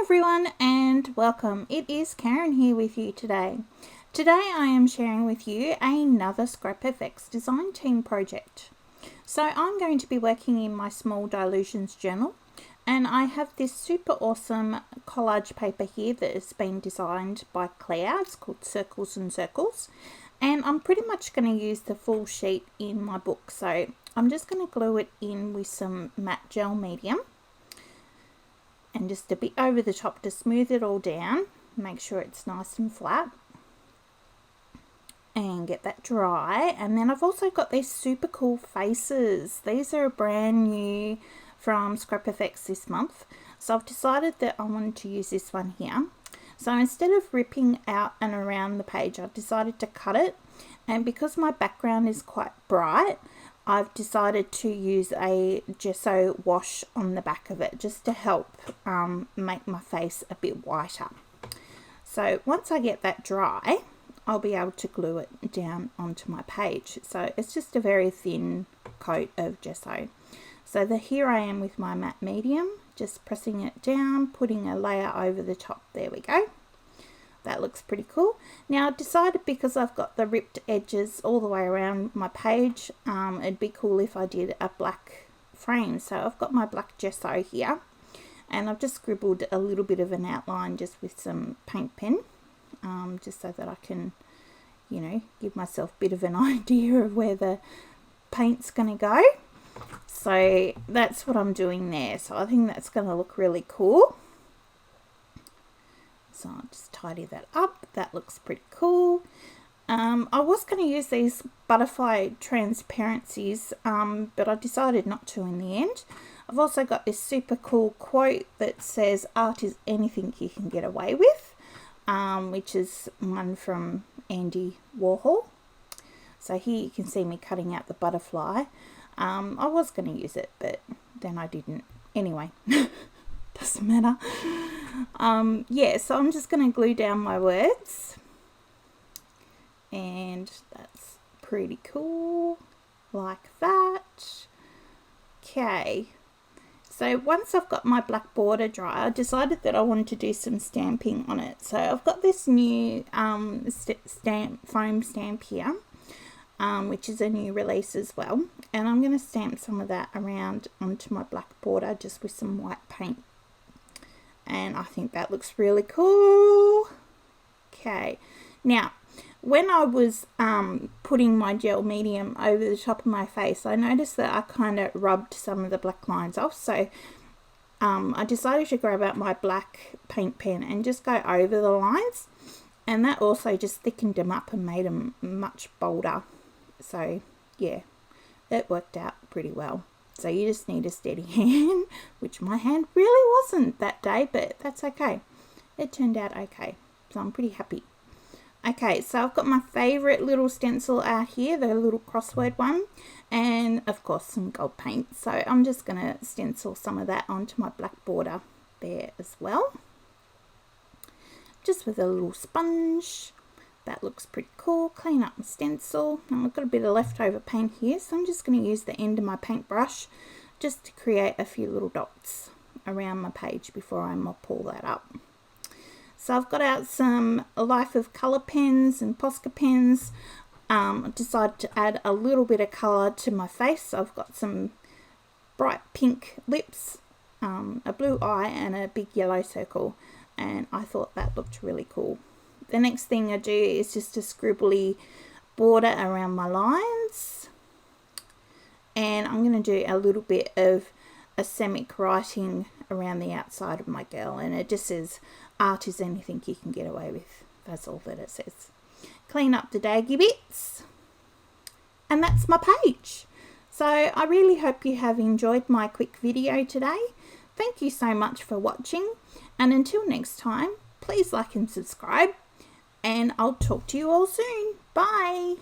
everyone and welcome. It is Karen here with you today. Today I am sharing with you another Scrap FX design team project. So I'm going to be working in my small dilutions journal, and I have this super awesome collage paper here that has been designed by Claire. It's called Circles and Circles, and I'm pretty much going to use the full sheet in my book. So I'm just going to glue it in with some matte gel medium and just a bit over the top to smooth it all down, make sure it's nice and flat, and get that dry. And then I've also got these super cool faces. These are brand new from Scrap FX this month, so I've decided that I wanted to use this one here. So instead of ripping out and around the page, I've decided to cut it, and because my background is quite bright, I've decided to use a gesso wash on the back of it just to help make my face a bit whiter. So once I get that dry, I'll be able to glue it down onto my page. So it's just a very thin coat of gesso. So here I am with my matte medium, just pressing it down, putting a layer over the top. There we go. That looks pretty cool. Now I've decided, because I've got the ripped edges all the way around my page, it'd be cool if I did a black frame. So I've got my black gesso here, and I've just scribbled a little bit of an outline just with some paint pen, just so that I can, you know, give myself a bit of an idea of where the paint's going to go. So that's what I'm doing there. So I think that's going to look really cool. So I'll just tidy that up. That looks pretty cool. I was going to use these butterfly transparencies, but I decided not to in the end. I've also got this super cool quote that says, "Art is anything you can get away with," which is one from Andy Warhol. So here you can see me cutting out the butterfly. I was going to use it, but then I didn't. Anyway, doesn't matter. Yeah, so I'm just going to glue down my words, and that's pretty cool, like that. Okay, so once I've got my black border dry, I decided that I wanted to do some stamping on it. So I've got this new foam stamp here, which is a new release as well, and I'm going to stamp some of that around onto my black border just with some white paint. And I think that looks really cool. Okay, now when I was putting my gel medium over the top of my face, I noticed that I kind of rubbed some of the black lines off. So I decided to grab out my black paint pen and just go over the lines, and that also just thickened them up and made them much bolder. So yeah, it worked out pretty well. So you just need a steady hand, which my hand really wasn't that day, but that's okay. It turned out okay, so I'm pretty happy. Okay, so I've got my favourite little stencil out here, the little crossword one, and of course some gold paint. So I'm just going to stencil some of that onto my black border there as well, just with a little sponge. That looks pretty cool. Clean up my stencil. Now I've got a bit of leftover paint here, so I'm just going to use the end of my paintbrush just to create a few little dots around my page before I mop all that up. So I've got out some Life of Colour pens and Posca pens. I decided to add a little bit of colour to my face. So I've got some bright pink lips, a blue eye, and a big yellow circle, and I thought that looked really cool. The next thing I do is just a scribbly border around my lines, and I'm going to do a little bit of asemic writing around the outside of my girl, and it just says, "Art is anything you can get away with." That's all that it says. Clean up the daggy bits, and that's my page. So I really hope you have enjoyed my quick video today. Thank you so much for watching, and until next time, please like and subscribe. And I'll talk to you all soon. Bye.